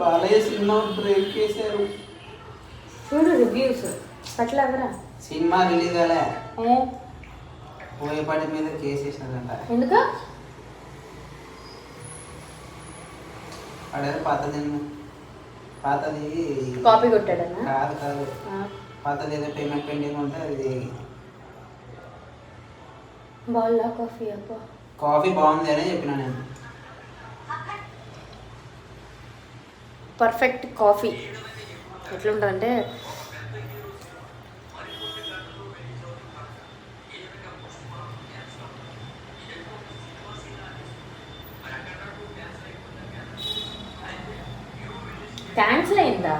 Balayya cinema break చేశారు. చూడు reviews పట్లవరా. Cinema release అలే పోయేపాటి మీద కేసేసినారంట. ఎందుకు? అడే పాతది కాపీ కొట్టాడన్నా? కాదు కాదు, పాతది ఏదో పేమెంట్ పెండింగ్ ఉంటే అది. బాగుందా కాఫీ? అబ్బా కాఫీ బాగుంది అని చెప్పిన నేను. పర్ఫెక్ట్ కాఫీ ఎట్లుంటుందంటే క్యాన్సిల్ అయిందా?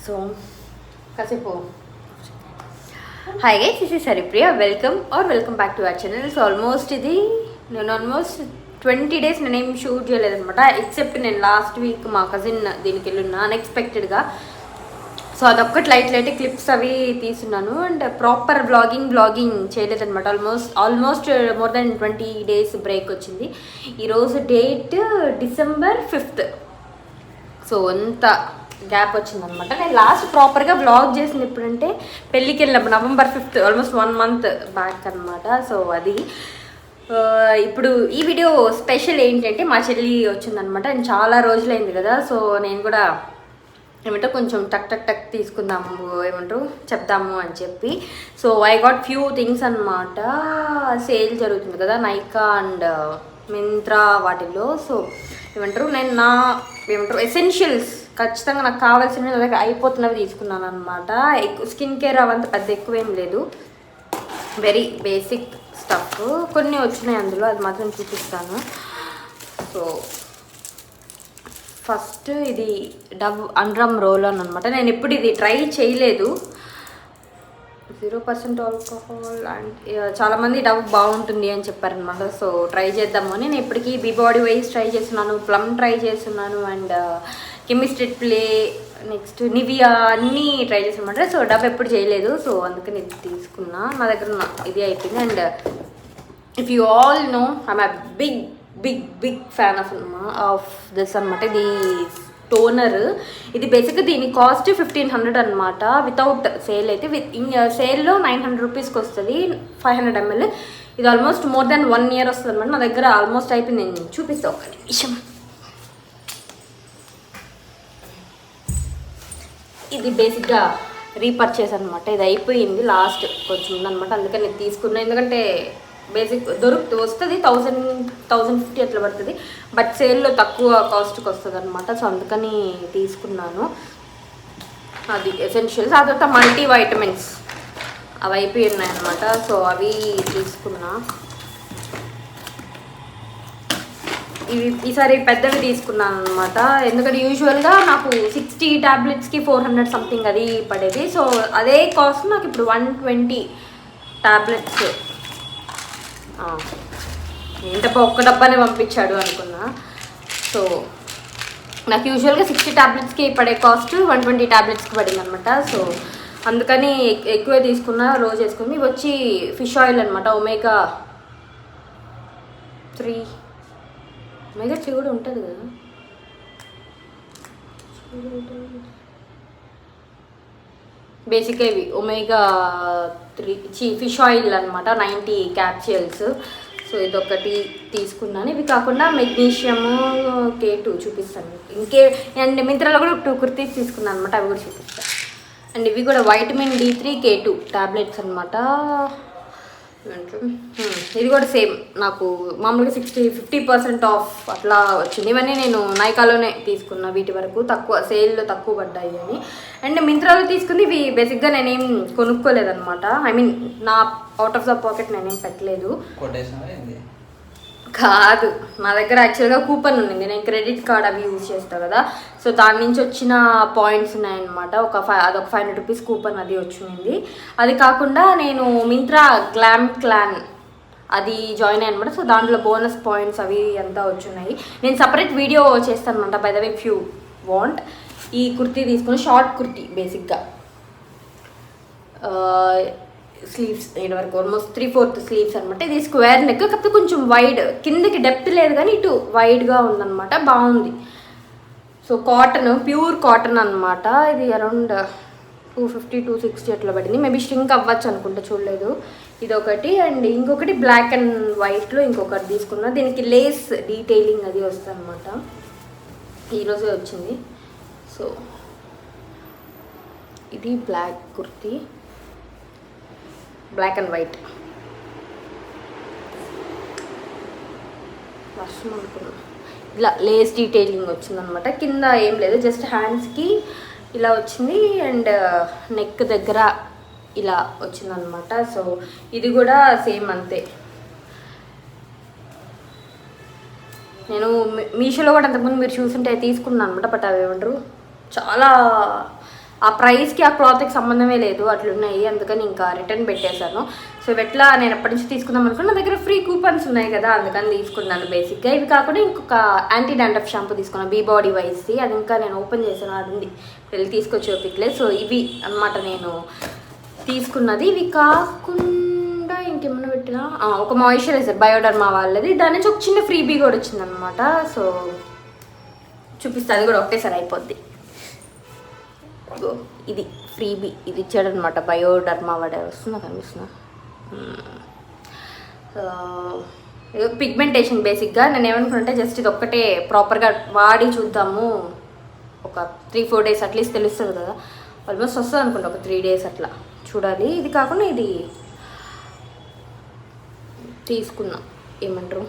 సో కాసేపు hi guys, this is Haripriya. Welcome back to our channel. So నేను ఆల్మోస్ట్ 20 days నేనేం షూట్ చేయలేదనమాట. ఎక్సెప్ట్ నేను లాస్ట్ వీక్ మా కజిన్ దీనికి వెళ్ళున్నా అన్ఎక్స్పెక్టెడ్గా. సో అదొక్కటి లైట్ క్లిప్స్ అవి తీసున్నాను. అండ్ ప్రాపర్ బ్లాగింగ్ చేయలేదనమాట. Almost more than 20 days break వచ్చింది. ఈరోజు డేట్ December 5th. సో అంత గ్యాప్ వచ్చిందనమాట. నేను లాస్ట్ ప్రాపర్గా వ్లాగ్ చేసింది ఎప్పుడంటే పెళ్ళికి వెళ్ళినప్పుడు November 5th, almost 1 month back అనమాట. సో అది ఇప్పుడు ఈ వీడియో స్పెషల్ ఏంటంటే మా చెల్లి వచ్చిందనమాట. అండ్ చాలా రోజులైంది కదా. సో నేను కూడా కొంచెం టక్ తీసుకుందాము, చెప్దాము అని చెప్పి. So I got few things అనమాట. సేల్ జరుగుతుంది కదా నైకా అండ్ మింత్రా వాటిల్లో. సో నేను ఎసెన్షియల్స్ ఖచ్చితంగా నాకు కావాల్సినవి నా దగ్గర అయిపోతున్నవి తీసుకున్నాను అనమాట. స్కిన్ కేర్ అవంతా పెద్ద ఎక్కువేం లేదు, వెరీ బేసిక్ స్టఫ్. కొన్ని వచ్చినాయి అందులో, అది మాత్రం చూపిస్తాను. సో ఫస్ట్ ఇది డవ్ అండ్రమ్ రోల్ ఆన్ అనమాట. నేను ఎప్పుడు ఇది ట్రై చేయలేదు. 0% ఆల్కహాల్ అండ్ చాలామంది డవ్ బాగుంటుంది అని చెప్పారనమాట. సో ట్రై చేద్దాము అని. నేను ఇప్పటికీ బీ బాడీ వైజ్ ట్రై చేస్తున్నాను, ప్లమ్ ట్రై చేస్తున్నాను, and chemistry play, next Nivea అన్నీ ట్రై చేసానమాట. సో డవ్ ఎప్పుడు చేయలేదు. సో అందుకని ఇది తీసుకున్నా. నా దగ్గర ఇది అయిపోయింది. And if you all know I'm a big fan of this అనమాట. ఇది టోనర్. ఇది బేసిక్గా దీని కాస్ట్ 1500 అనమాట. వితౌట్ సేల్ అయితే. సేల్లో 900 రూపీస్కి వస్తుంది, 500 ml. ఇది ఆల్మోస్ట్ మోర్ దెన్ 1 year వస్తుంది అనమాట. నా దగ్గర ఆల్మోస్ట్ అయిపోయింది. నేను చూపిస్తాను ఒక నిమిషం. ఇది బేసిక్గా రీపర్చేస్ అనమాట. ఇది అయిపోయింది, లాస్ట్ కొంచెం ఉందనమాట. అందుకని నేను తీసుకున్నాను. ఎందుకంటే బేసిక్ వస్తుంది 1050 అట్లా పడుతుంది. బట్ సేల్లో తక్కువ కాస్ట్కి వస్తుంది అనమాట. సో అందుకని తీసుకున్నాను. అది ఎసెన్షియల్స్. ఆ తర్వాత మల్టీ వైటమిన్స్ అవి అయిపోయి ఉన్నాయన్నమాట. సో అవి తీసుకున్నా. ఇవి ఈసారి పెద్దవి తీసుకున్నాను అనమాట. ఎందుకంటే యూజువల్గా నాకు 60 tabletsకి 400 సంథింగ్ అది పడేది. సో అదే కాస్ట్ నాకు ఇప్పుడు 120 tablets. ఏంటప్ప ఒక్క డబ్బానే పంపించాడు అనుకున్నా. సో నాకు యూజువల్గా 60 tabletsకి పడే కాస్ట్ 120 tabletsకి పడింది అనమాట. సో అందుకని ఎక్కువే తీసుకున్నా, రోజు వేసుకుని. ఇవి వచ్చి ఫిష్ ఆయిల్ అనమాట. ఒమేగా 3 కూడా ఉంటుంది కదా. బేసిక్గా ఇవి ఒమేగా 3 ఫిష్ ఆయిల్ అనమాట, 90 capsules. సో ఇదొకటి తీసుకున్నాను. ఇవి కాకుండా మెగ్నీషియము K2 చూపిస్తాను. అండ్ మింత్రాలో కూడా 2 కుర్తీస్ తీసుకున్నాను అనమాట. అవి కూడా చూపిస్తాను. అండ్ ఇవి కూడా వైటమిన్ D3 K2 టాబ్లెట్స్ అనమాట. ఇది కూడా సేమ్ నాకు మామూలుగా 50% ఆఫ్ అట్లా వచ్చింది. ఇవన్నీ నేను నైకాలోనే తీసుకున్నా. వీటి వరకు తక్కువ సేల్లో తక్కువ పడ్డాయి అని. అండ్ మింత్రాలో తీసుకుంది. ఇవి బేసిక్గా నేనేం కొనుక్కోలేదన్నమాట. ఐ మీన్ నా అవుట్ ఆఫ్ ద పాకెట్ నేనేం పెట్టలేదు. కాదు, నా దగ్గర యాక్చువల్గా కూపన్ ఉంది. నేను క్రెడిట్ కార్డ్ అవి యూజ్ చేస్తాను కదా. సో దాని నుంచి వచ్చిన పాయింట్స్ ఉన్నాయన్నమాట. అదొక 500 రూపీస్ కూపన్ అది వచ్చింది. అది కాకుండా నేను మింత్రా గ్లామ్ క్లాన్ అది జాయిన్ అయ్యాను అనమాట. సో దాంట్లో బోనస్ పాయింట్స్ అవి అంతా వచ్చున్నాయి. నేను సపరేట్ వీడియో చేస్తాను అనమాట. By the way if you want. ఈ కుర్తీ తీసుకుని షార్ట్ కుర్తీ బేసిక్గా స్లీవ్స్ ఇది వరకు ఆల్మోస్ట్ 3/4 స్లీవ్స్ అనమాట. ఇది స్క్వేర్ నెక్, కాకపోతే కొంచెం వైడ్, కిందకి డెప్త్ లేదు కానీ ఇటు వైడ్గా ఉందన్నమాట. బాగుంది. సో కాటన్, ప్యూర్ కాటన్ అనమాట. ఇది అరౌండ్ 250-260 అట్లా పడింది. మేబీ స్ట్రింక్ అవ్వచ్చు అనుకుంటా, చూడలేదు. ఇది ఒకటి. అండ్ ఇంకొకటి బ్లాక్ అండ్ వైట్లో ఇంకొకటి తీసుకున్నా. దీనికి లేస్ డీటెయిలింగ్ అది వస్తుంది అనమాట. ఈరోజే వచ్చింది. సో ఇది black kurti, black and white. వర్షం అనుకున్నా. ఇలా లేస్ డీటెయిలింగ్ వచ్చిందనమాట. కింద ఏం లేదు, జస్ట్ హ్యాండ్స్కి ఇలా వచ్చింది అండ్ నెక్ దగ్గర ఇలా వచ్చిందనమాట. సో ఇది కూడా సేమ్ అంతే. నేను మీషోలో కూడా అంతకుముందు మీరు చూసుంటే తీసుకున్నాను అనమాట. బట్ అవి ఏమంటారు, చాలా ఆ ప్రైస్కి ఆ క్లాత్కి సంబంధమే లేదు, అట్లున్నాయి. అందుకని ఇంకా రిటర్న్ పెట్టేశాను. సో ఎట్లా నేను ఎప్పటి నుంచి తీసుకుందాం అనుకున్నా, నా దగ్గర ఫ్రీ కూపన్స్ ఉన్నాయి కదా, అందుకని తీసుకున్నాను బేసిక్గా. ఇవి కాకుండా ఇంకొక యాంటీ డాండ్రఫ్ షాంపూ తీసుకున్నాను, బీ బాడీ వైస్ది. అది ఇంకా నేను ఓపెన్ చేశాను, అది ఉంది, వెళ్ళి తీసుకొచ్చి ఓపికలేదు. సో ఇవి అన్నమాట నేను తీసుకున్నది. ఇవి కాకుండా ఇంకేమన్నా పెట్టినా, ఒక మాయిశ్చరైజర్ బయోడర్మా వాళ్ళది, దాని నుంచి ఒక చిన్న ఫ్రీబీ కూడా వచ్చిందనమాట. సో చూపిస్తే అది కూడా ఒకేసారి అయిపోద్ది. ఇది ఫ్రీబీ, ఇది ఇచ్చాడనమాట బయోడర్మా వాడే. వస్తుందా, కనిపిస్తుందా? పిగ్మెంటేషన్ బేసిక్గా నేను ఏమనుకున్నానంటే, జస్ట్ ఇది ఒక్కటే ప్రాపర్గా వాడి చూద్దాము, ఒక 3-4 డేస్ అట్లీస్ట్ తెలుస్తుంది కదా. ఆల్మోస్ట్ వస్తుంది అనుకుంటా, ఒక 3 డేస్ అట్లా చూడాలి. ఇది కాకుండా ఇది తీసుకున్నాం, ఏమంటారు,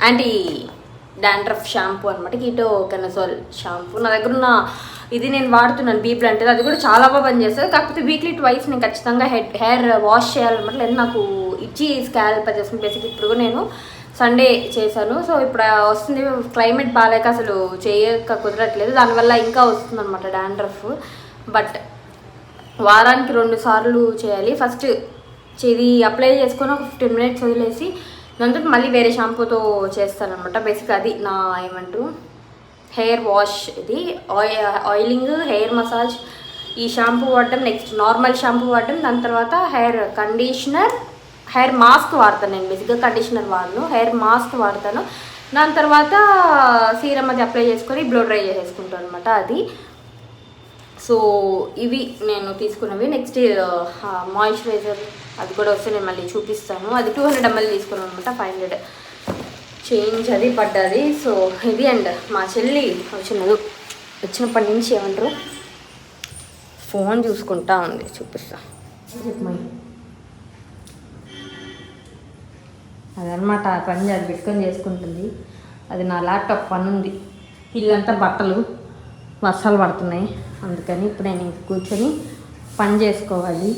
యాంటీ డాండ్రఫ్ షాంపూ అనమాట, కీటో కెనజాల్ షాంపూ. నా దగ్గర ఉన్న ఇది నేను వాడుతున్నాను, బీ ప్లాంట్. అది కూడా చాలా బాగా పనిచేస్తుంది. కాకపోతే వీక్లీ ట్వైస్ నేను ఖచ్చితంగా హెయిర్ వాష్ చేయాలన్నమాట. లేదు నాకు ఇచ్చి స్కాల్ప్ చేస్తుంది బేసిక్. ఇప్పుడు కూడా నేను సండే చేశాను. సో ఇప్పుడు వస్తుంది, క్లైమేట్ బాగాలేక అసలు చేయక కుదరట్లేదు, దానివల్ల ఇంకా వస్తుంది అనమాట డాండ్రఫ్. బట్ వారానికి 2 సార్లు చేయాలి. ఫస్ట్ ఇది అప్లై చేసుకొని ఒక 15 మినిట్స్ వదిలేసి దాంతో మళ్ళీ వేరే షాంపూతో చేస్తానమాట. బేసిక్గా అది నా ఏమంటారు హెయిర్ వాష్. ఇది ఆయిలింగ్, హెయిర్ మసాజ్, ఈ షాంపూ వాడడం, నెక్స్ట్ నార్మల్ షాంపూ వాడడం, దాని తర్వాత హెయిర్ కండిషనర్, హెయిర్ మాస్క్ వాడతాను నేను. బేసిక్గా కండిషనర్ వాడను, హెయిర్ మాస్క్ వాడతాను. దాని తర్వాత సీరం అది అప్లై చేసుకొని బ్లో డ్రై చేసేసుకుంటాను అనమాట. అది సో ఇవి నేను తీసుకున్నవి. నెక్స్ట్ మాయిశ్చరైజర్ అది కూడా వస్తే నేను మళ్ళీ చూపిస్తాను. అది 200 ml తీసుకున్నాను అనమాట, 500 చేంజ్ అది పడ్డది. సో ఇది. అండ్ మా చెల్లి వచ్చినప్పటి నుంచి ఏమంటారు ఫోన్ చూసుకుంటా ఉంది, చూపిస్తా. అదనమాట ఆ పని, అది పెట్టుకొని చేసుకుంటుంది. అది నా ల్యాప్టాప్ పని ఉంది. ఇల్లంతా బట్టలు, వర్షాలు పడుతున్నాయి, అందుకని ఇప్పుడు నేను ఇంక కూర్చొని పని చేసుకోవాలి.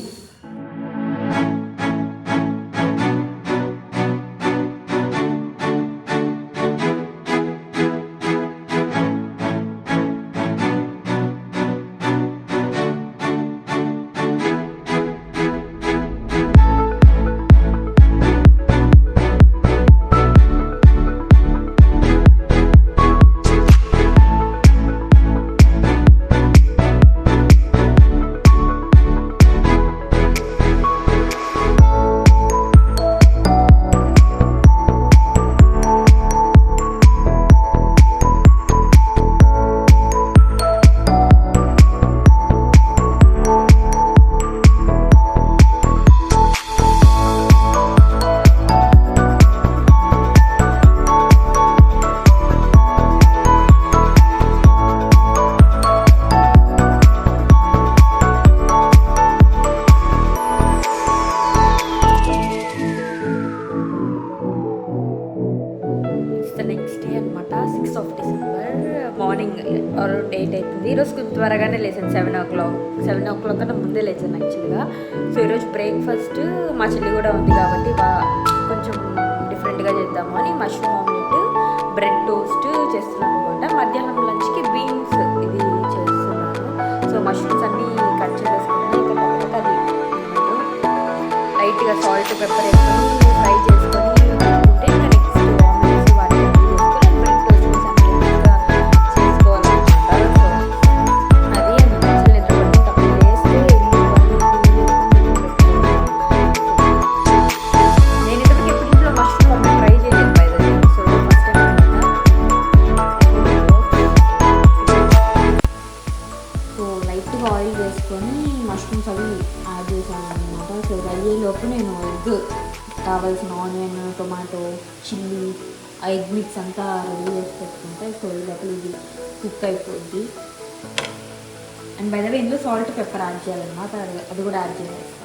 మార్నింగ్ అరౌండ్ 8 అవుతుంది. ఈరోజు త్వరగానే లేచాను, 7 o'clock కన్నా ముందే లేచాను యాక్చువల్గా. సో ఈరోజు బ్రేక్ఫాస్ట్ మా చెల్లి కూడా ఉంది కాబట్టి కొంచెం డిఫరెంట్గా చేద్దాము అని మష్రూమ్ ఆమ్లెట్, బ్రెడ్ టోస్ట్ చేస్తున్నాను అనమాట. మధ్యాహ్నం లంచ్కి బీన్స్ ఇది చేస్తున్నాను. సో మష్రూమ్స్ అన్నీ కట్ చేసేసుకున్నాను. ఇంకా పక్కన అది లైట్గా సాల్ట్, పెప్పర్ వేసుకొని ఫ్రై చేసుకొని ఉంటే ఇంకా నెక్స్ట్ ఆమ్లెట్స్ వాటిని చేసుకొని బ్రెడ్ టోస్ట్ సపరేట్గా చేసుకోవాలన్నమాట. సో అది అందులో నిద్రపడి తప్పని వేస్తే ఇల్లు టొమాటో, చిల్లీ, ఆ ఎగ్ మిక్స్ అంతా రెడీ చేసి పెట్టుకుంటే సో ఈ లోపల ఇది కుక్ అయిపోద్ది. అండ్ బై ద వే ఇందులో సాల్ట్ పెప్పర్ యాడ్ చేయాలన్నమాట, అది కూడా యాడ్ చేసేస్తాను.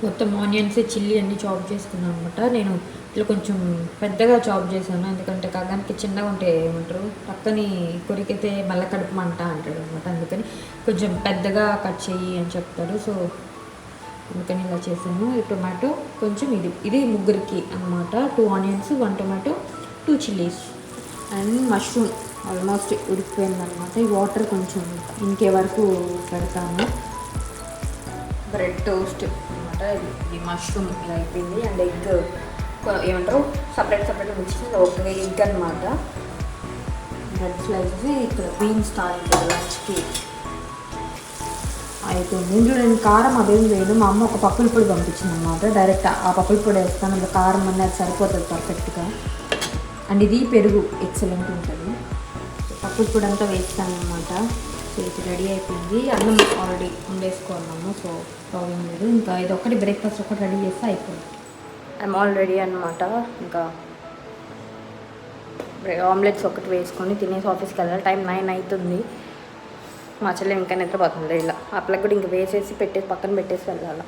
మొత్తం ఆనియన్స్, చిల్లీ అన్నీ చాప్ చేసుకున్నాను అనమాట. నేను ఇట్లా కొంచెం పెద్దగా చాప్ చేశాను, ఎందుకంటే కాగానికి చిన్నగా ఉంటే ఏమంటారు పక్కని కొరికితే మళ్ళీ కడుపు మంట అంటాడు అనమాట. అందుకని కొంచెం పెద్దగా కట్ చేయి అని చెప్తాడు. సో అందుకని ఇలా చేశాను. ఈ టొమాటో కొంచెం ఇది ముగ్గురికి అనమాట. 2 onions, 1 tomato, 2 chillies and mushroom almost ఉడికిపోయిందనమాట. ఈ వాటర్ కొంచెం ఇంకే వరకు పెడతాను. బ్రెడ్ టోస్ట్ అనమాట. ఇది మష్రూమ్ ఇలా అయిపోయింది. అండ్ ఎగ్ ఏమంటారు సపరేట్ మిక్స్ ఒక ఎగ్ అనమాట. బ్రెడ్ స్లైసెస్ ఇక్కడ బీన్స్ తాగింది లంచ్కి అయిపోయింది. చూడండి కారం అదేం లేదు, మా అమ్మ ఒక పప్పుల పొడి పంపించింది అనమాట. డైరెక్ట్ ఆ పప్పుల పొడి వేస్తాను, అందులో కారం అనేది సరిపోతుంది పర్ఫెక్ట్గా. అండ్ ఇది పెరుగు ఎక్సలెంట్ ఉంటుంది. పప్పుల పొడి అంతా వేస్తాను అనమాట. సో ఇది రెడీ అయిపోయింది. అన్నం ఆల్రెడీ వండేసుకోవాలన్నాము, సో ప్రాబ్లం లేదు. ఇంకా ఇది ఒకటి బ్రేక్ఫాస్ట్ ఒకటి రెడీ చేస్తే అయిపోయింది. ఐఎమ్ ఆల్ రెడీ అనమాట. ఇంకా ఆమ్లెట్స్ ఒకటి వేసుకొని తినేసి ఆఫీస్కి వెళ్ళాలి. టైం 9 అవుతుంది. మా చెల్లె ఇంకా నిద్రపోతుంది. ఇలా అప్పలకు కూడా ఇంకా వేసేసి పెట్టేసి పక్కన పెట్టేసి వెళ్ళాలి.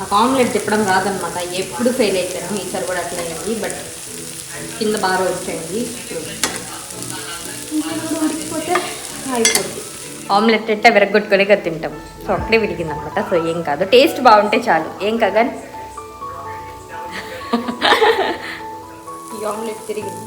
నాకు ఆమ్లెట్ తిప్పడం రాదనమాట, ఎప్పుడు ఫెయిల్ అయిపోయాను. ఈసారి కూడా అట్లా అయింది, బట్ కింద బాగా వచ్చేయండి. ఇప్పుడు ఉడికిపోతే అయిపోద్ది. ఆమ్లెట్ ఎట్టా విరగొట్టుకొని కదా తింటాం. సో అక్కడే విరిగింది అనమాట. సో ఏం కాదు, టేస్ట్ బాగుంటే చాలు. ఏం కాగా ఈ ఆమ్లెట్ తిరిగింది.